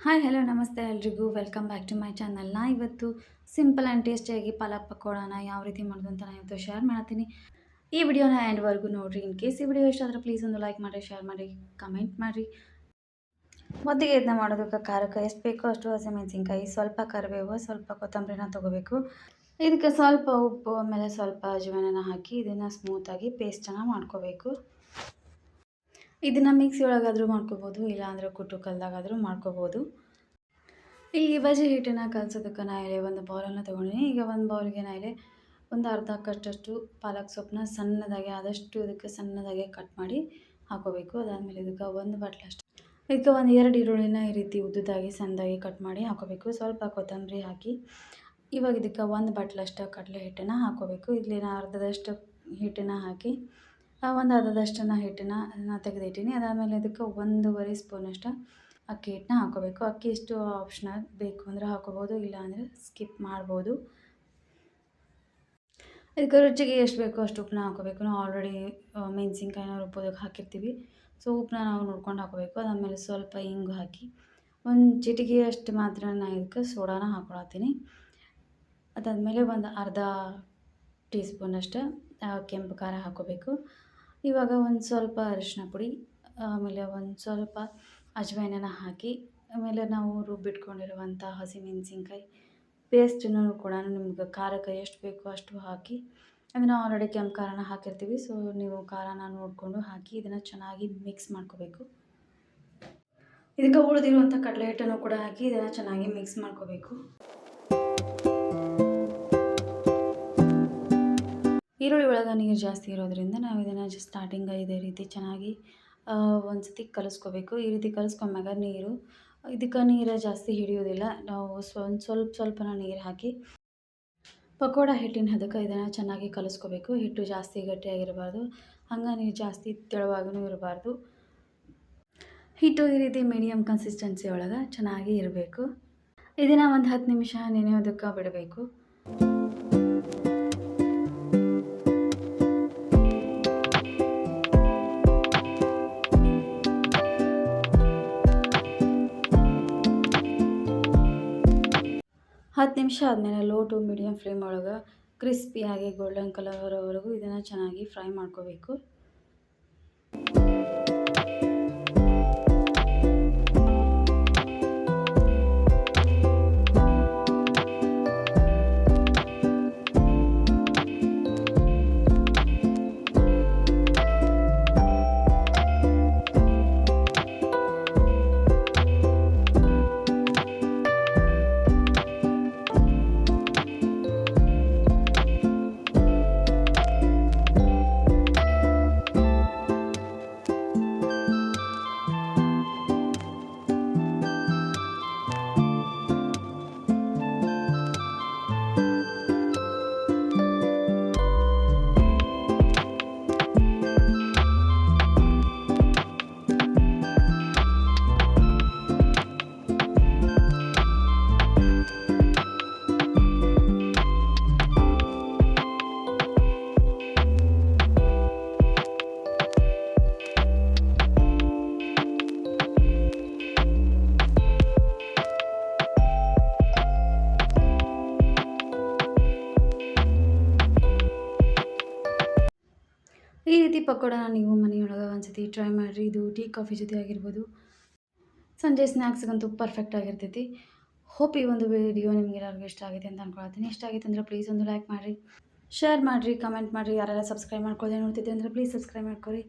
Hi hello ನಮಸ್ತೆ ಎಲ್ರಿಗೂ welcome back to my channel. ಇವತ್ತು ಸಿಂಪಲ್ ಆ್ಯಂಡ್ ಟೇಸ್ಟಿಯಾಗಿ ಪಾಲಕ್ ಪಕೋಡಾನ ಯಾವ ರೀತಿ ಮಾಡೋದು ಅಂತ ನಾನು ಇವತ್ತು ಶೇರ್ ಮಾಡ್ತೀನಿ. ಈ ವಿಡಿಯೋನ ಎಂಡ್ವರೆಗೂ ನೋಡಿರಿ. ಇನ್ ಕೇಸ್ ಈ ವಿಡಿಯೋ ಇಷ್ಟ ಆದರೆ ಪ್ಲೀಸ್ ಒಂದು ಲೈಕ್ ಮಾಡಿ, ಶೇರ್ ಮಾಡಿ, ಕಮೆಂಟ್ ಮಾಡಿರಿ. ಮೊದಲಿಗೆ ಇದನ್ನ ಮಾಡೋದಕ್ಕೆ ಖಾರಕ್ಕೆ ಎಷ್ಟು ಬೇಕೋ ಅಷ್ಟು ಹಸಿಮೆಣಸಿನ್ಕಾಯಿ, ಸ್ವಲ್ಪ ಕರಿಬೇವು, ಸ್ವಲ್ಪ ಕೊತ್ತಂಬರಿನ ತೊಗೋಬೇಕು. ಇದಕ್ಕೆ ಸ್ವಲ್ಪ ಉಪ್ಪು, ಆಮೇಲೆ ಸ್ವಲ್ಪ ಅಜವಾನನ ಹಾಕಿ ಇದನ್ನು ಸ್ಮೂತಾಗಿ ಪೇಸ್ಟನ್ನು ಮಾಡ್ಕೋಬೇಕು. ಇದನ್ನು ಮಿಕ್ಸಿ ಒಳಗಾದರೂ ಮಾಡ್ಕೋಬೋದು, ಇಲ್ಲಾಂದರೆ ಕುಟ್ಟು ಕಲ್ದಾಗಾದರೂ ಮಾಡ್ಕೋಬೋದು. ಇಲ್ಲಿ ಬಜ್ಜಿ ಹಿಟ್ಟನ್ನು ಕಲಸೋದಕ್ಕೆ ನಾ ಇಲ್ಲಿ ಒಂದು ಬೌಲನ್ನು ತೊಗೊಂಡಿನಿ. ಈಗ ಒಂದು ಬೌಲ್ಗೆ ನಾ ಇಲ್ಲಿ ಒಂದು ಅರ್ಧ ಕಟ್ಟಷ್ಟು ಪಾಲಕ್ ಸೊಪ್ಪನ್ನ ಸಣ್ಣದಾಗಿ ಆದಷ್ಟು ಇದಕ್ಕೆ ಸಣ್ಣದಾಗಿ ಕಟ್ ಮಾಡಿ ಹಾಕೋಬೇಕು. ಅದಾದಮೇಲೆ ಇದಕ್ಕೆ ಒಂದು ಬಟ್ಲಷ್ಟು ಇದಕ್ಕೆ ಒಂದು 2 ಈರುಳ್ಳಿನ ಈ ರೀತಿ ಉದ್ದುದಾಗಿ ಸಣ್ಣದಾಗಿ ಕಟ್ ಮಾಡಿ ಹಾಕೋಬೇಕು. ಸ್ವಲ್ಪ ಕೊತ್ತಂಬರಿ ಹಾಕಿ ಇವಾಗ ಇದಕ್ಕೆ ಒಂದು ಬಟ್ಲಷ್ಟು ಕಡಲೆ ಹಿಟ್ಟನ್ನು ಹಾಕೋಬೇಕು. ಇಲ್ಲಿ ನಾ ಅರ್ಧದಷ್ಟು ಹಿಟ್ಟನ್ನು ಹಾಕಿ ಒಂದು ಅರ್ಧದಷ್ಟನ್ನು ಹಿಟ್ಟನ್ನು ತೆಗೆದಿಟ್ಟಿನಿ. ಅದಾದಮೇಲೆ ಇದಕ್ಕೆ 1.5 ಸ್ಪೂನಷ್ಟು ಅಕ್ಕಿ ಹಿಟ್ಟನ್ನ ಹಾಕೋಬೇಕು. ಅಕ್ಕಿ ಇಷ್ಟು ಆಪ್ಷನಲ್, ಬೇಕು ಅಂದರೆ ಹಾಕೋಬೋದು, ಇಲ್ಲಾಂದರೆ ಸ್ಕಿಪ್ ಮಾಡ್ಬೋದು. ಇದಕ್ಕೆ ರುಚಿಗೆ ಎಷ್ಟು ಬೇಕೋ ಅಷ್ಟು ಉಪ್ಪನ್ನ ಹಾಕೋಬೇಕು. ನಾವು ಆಲ್ರೆಡಿ ಮೆಣಸಿನ್ಕಾಯಿನ ರುಬ್ಬೋದಕ್ಕೆ ಹಾಕಿರ್ತೀವಿ, ಸೊ ಉಪ್ಪನ್ನ ನಾವು ನೋಡ್ಕೊಂಡು ಹಾಕೋಬೇಕು. ಅದಾದಮೇಲೆ ಸ್ವಲ್ಪ ಇಂಗು ಹಾಕಿ ಒಂದು ಚಿಟಿಕೆಯಷ್ಟು ಮಾತ್ರ ನಾನು ಇದಕ್ಕೆ ಸೋಡಾನ ಹಾಕೊಳತ್ತೀನಿ. ಅದಾದಮೇಲೆ ಒಂದು ಅರ್ಧ ಟೀ ಸ್ಪೂನಷ್ಟು ಕೆಂಪು ಖಾರ ಹಾಕೋಬೇಕು. ಇವಾಗ ಒಂದು ಸ್ವಲ್ಪ ಅರಿಶಿನ ಪುಡಿ, ಆಮೇಲೆ ಒಂದು ಸ್ವಲ್ಪ ಅಜವಾಯಿನನ ಹಾಕಿ, ಆಮೇಲೆ ನಾವು ರುಬ್ಬಿಟ್ಕೊಂಡಿರುವಂಥ ಹಸಿಮೆಣಸಿನ್ಕಾಯಿ ಪೇಸ್ಟನ್ನು ಕೂಡ ನಿಮ್ಗೆ ಖಾರಕ್ಕೆ ಎಷ್ಟು ಬೇಕೋ ಅಷ್ಟು ಹಾಕಿ, ಅದನ್ನು ಆಲ್ರೆಡಿ ಕೆಂಪು ಖಾರನ ಹಾಕಿರ್ತೀವಿ, ಸೊ ನೀವು ಖಾರನ ನೋಡಿಕೊಂಡು ಹಾಕಿ ಇದನ್ನು ಚೆನ್ನಾಗಿ ಮಿಕ್ಸ್ ಮಾಡ್ಕೋಬೇಕು. ಇದಕ್ಕೆ ಉಳಿದಿರುವಂಥ ಕಡಲೆ ಹಿಟ್ಟನ್ನು ಕೂಡ ಹಾಕಿ ಇದನ್ನು ಚೆನ್ನಾಗಿ ಮಿಕ್ಸ್ ಮಾಡ್ಕೋಬೇಕು. ಈರುಳ್ಳಿ ಒಳಗೆ ನೀರು ಜಾಸ್ತಿ ಇರೋದ್ರಿಂದ ನಾವು ಇದನ್ನು ಸ್ಟಾರ್ಟಿಂಗ್ ಇದೇ ರೀತಿ ಚೆನ್ನಾಗಿ ಒಂದು ಸತಿ ಕಲಿಸ್ಕೋಬೇಕು. ಈ ರೀತಿ ಕಲಿಸ್ಕೊಂಡಾಗ ಇದಕ್ಕೆ ನೀರು ಜಾಸ್ತಿ ಹಿಡಿಯೋದಿಲ್ಲ. ನಾವು ಸ್ವಲ್ಪನ ನೀರು ಹಾಕಿ ಪಕೋಡ ಹಿಟ್ಟಿನ ಹದಕ್ಕೆ ಇದನ್ನು ಚೆನ್ನಾಗಿ ಕಲಿಸ್ಕೋಬೇಕು. ಹಿಟ್ಟು ಜಾಸ್ತಿ ಗಟ್ಟಿಯಾಗಿರಬಾರ್ದು, ಹಂಗೆ ನೀರು ಜಾಸ್ತಿ ತೆಳುವಾಗೂ ಇರಬಾರ್ದು. ಹಿಟ್ಟು ಈ ರೀತಿ ಮೀಡಿಯಮ್ ಕನ್ಸಿಸ್ಟೆನ್ಸಿ ಒಳಗೆ ಚೆನ್ನಾಗಿ ಇರಬೇಕು. ಇದನ್ನು ಒಂದು 10 ನಿಮಿಷ ನೆನೆಯೋದಕ್ಕೆ ಬಿಡಬೇಕು. ಹತ್ತು ನಿಮಿಷ ಆದಮೇಲೆ ಲೋ ಟು ಮೀಡಿಯಮ್ ಫ್ಲೇಮ್ ಒಳಗೆ ಕ್ರಿಸ್ಪಿಯಾಗಿ ಗೋಲ್ಡನ್ ಕಲರ್ ಬರೋವರೆಗೂ ಇದನ್ನು ಚೆನ್ನಾಗಿ ಫ್ರೈ ಮಾಡ್ಕೋಬೇಕು. ಈ ರೀತಿ ಪಕೋಡನ ನೀವು ಮನೆಯೊಳಗೆ ಒಂದ್ಸತಿ ಟ್ರೈ ಮಾಡಿರಿ. ಇದು ಟೀ ಕಾಫಿ ಜೊತೆ ಆಗಿರ್ಬೋದು, ಸಂಜೆ ಸ್ನ್ಯಾಕ್ಸ್ಗಂತೂ ಪರ್ಫೆಕ್ಟ್ ಆಗಿರ್ತೈತಿ. ಹೋಪ್ ಈ ಒಂದು ವಿಡಿಯೋ ನಿಮ್ಗೆಲ್ಲರಿಗೂ ಇಷ್ಟ ಆಗಿದೆ ಅಂತ ಅಂದ್ಕೊಳ್ತೀನಿ. ಇಷ್ಟ ಆಗಿತ್ತು ಅಂದರೆ ಪ್ಲೀಸ್ ಒಂದು ಲೈಕ್ ಮಾಡಿರಿ, ಶೇರ್ ಮಾಡಿರಿ, ಕಮೆಂಟ್ ಮಾಡಿರಿ. ಯಾರೆಲ್ಲ ಸಬ್ಸ್ಕ್ರೈಬ್ ಮಾಡ್ಕೊಳ್ಳದೆ ನೋಡ್ತಿದ್ದೆ ಅಂದರೆ ಪ್ಲೀಸ್ ಸಬ್ಸ್ಕ್ರೈಬ್ ಮಾಡ್ಕೊರಿ.